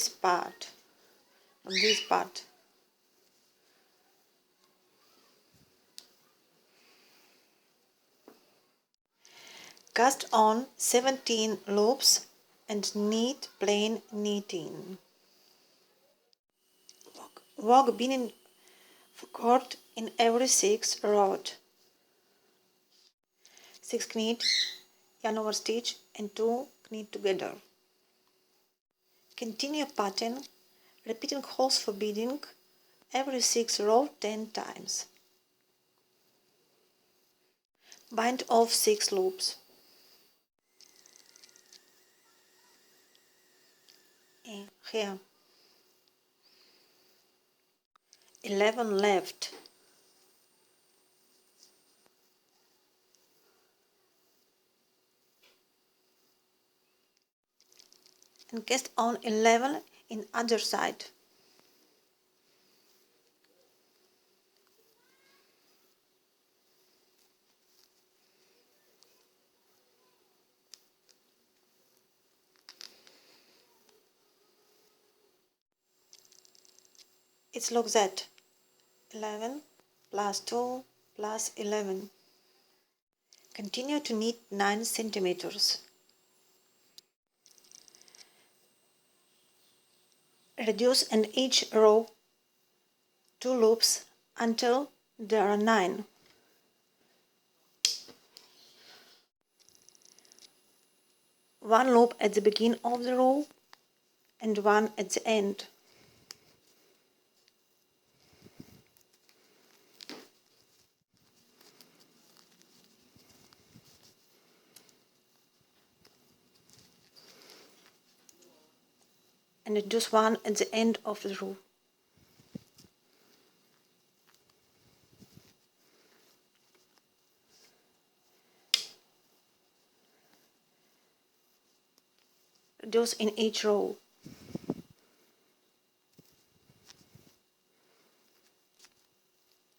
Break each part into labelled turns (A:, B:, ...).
A: this part, Cast on 17 loops and knit plain knitting. Walk beginning cord in every 6 rows. 6 knit, yarn over stitch and 2 knit together. Continue pattern, repeating holes for beading every 6 rows 10 times. Bind off 6 loops. Here 11 left. And cast on 11 in other side. It's like that. 11 plus 2 plus 11. Continue to knit 9 centimeters. Reduce in each row 2 loops until there are 9. One loop at the beginning of the row and one at the end. And reduce one at the end of the row. Reduce in each row.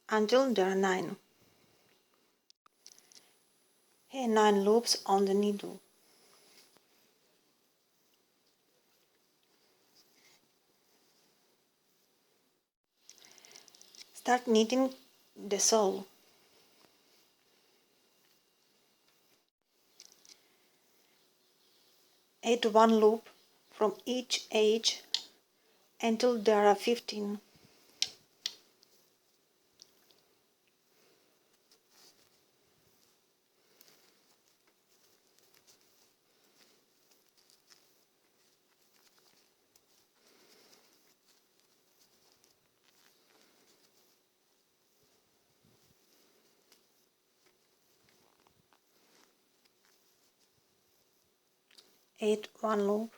A: Until there are 9. Here 9 loops on the needle. Start knitting the sole. Add 1 loop from each edge until there are 15. Add 1 loop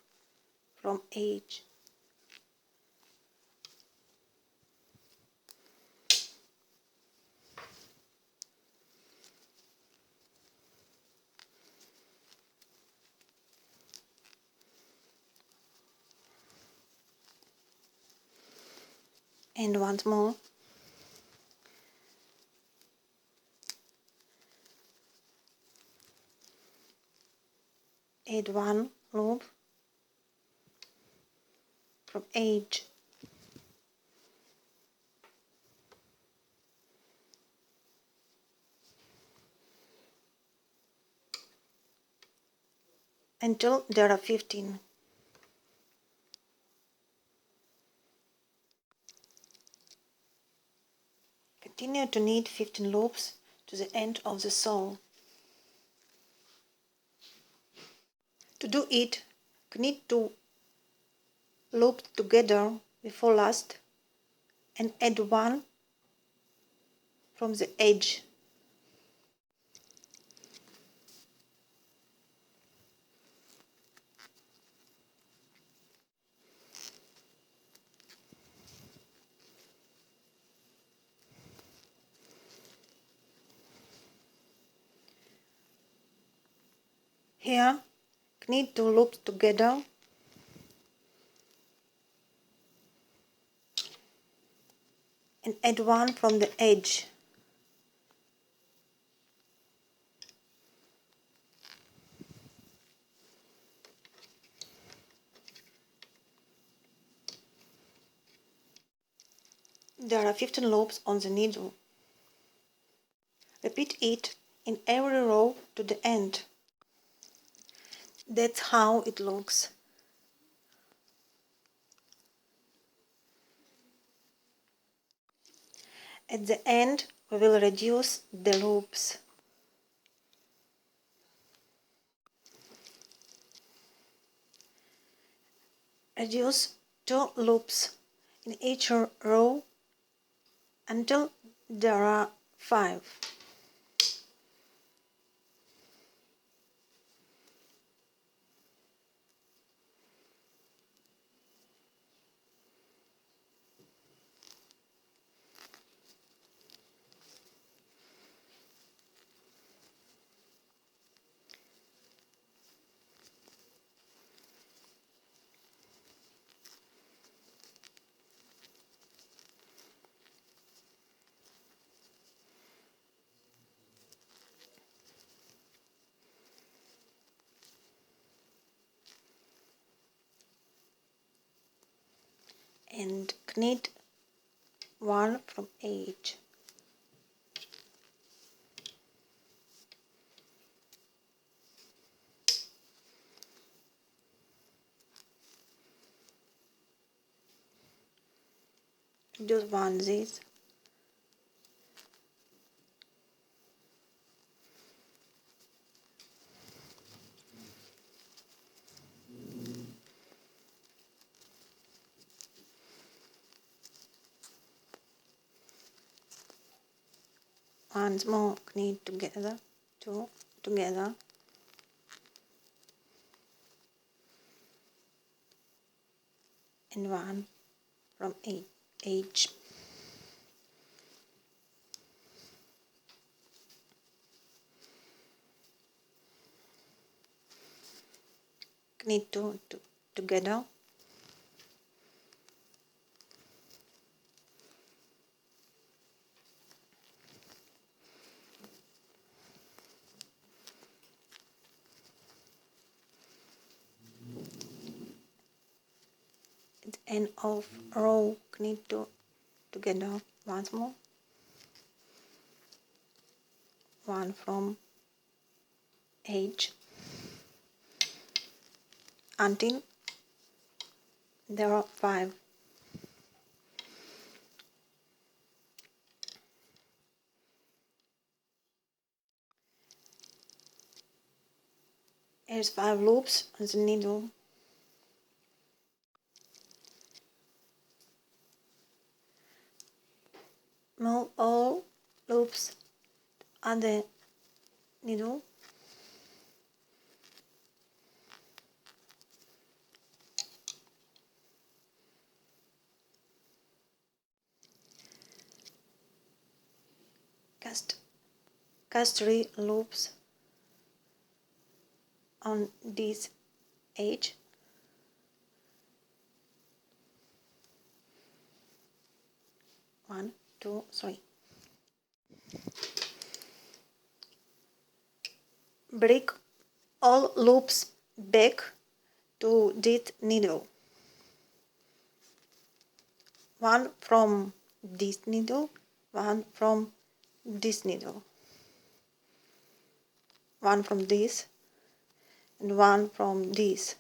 A: from each. And once more. Add 1 loop from edge. Until there are 15. Continue to knit 15 loops to the end of the sole. To do it, knit 2 loops together before last and add 1 from the edge. Here, knit 2 loops together and add 1 from the edge. there are 15 loops on the needle. Repeat it in every row to the end. That's how it looks. At the end, we will reduce the loops. Reduce 2 loops in each row until there are 5. And knit 1 from each. Just one this. Once more knit together, 2 together, and 1 from each. Knit 2 together, at the end of row, knit 2 together once more, 1 from each, until there are 5. Here's 5 loops on the needle. Move all loops on the needle. Cast 3 loops on this edge. One, two, three. Bring all loops back to this needle. 1 from this needle, 1 from this needle, 1 from this, and 1 from this.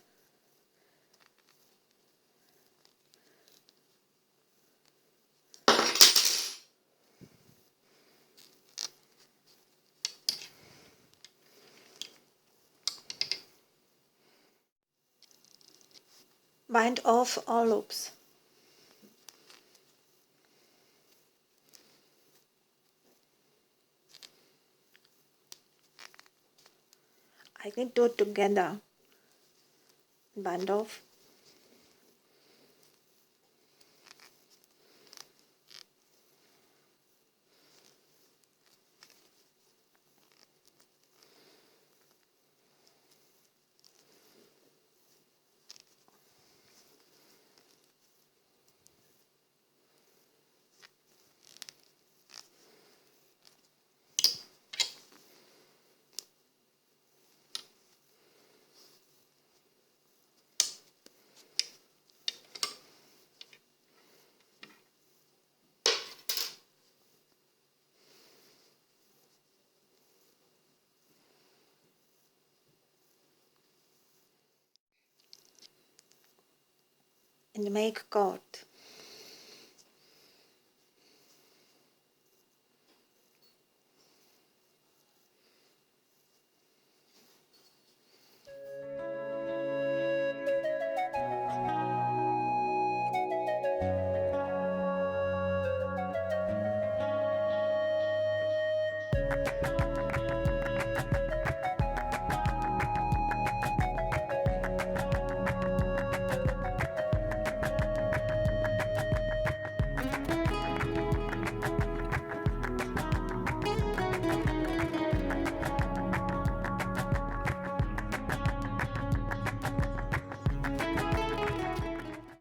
A: Bind off all loops. I need to together. Bind off. and make chord.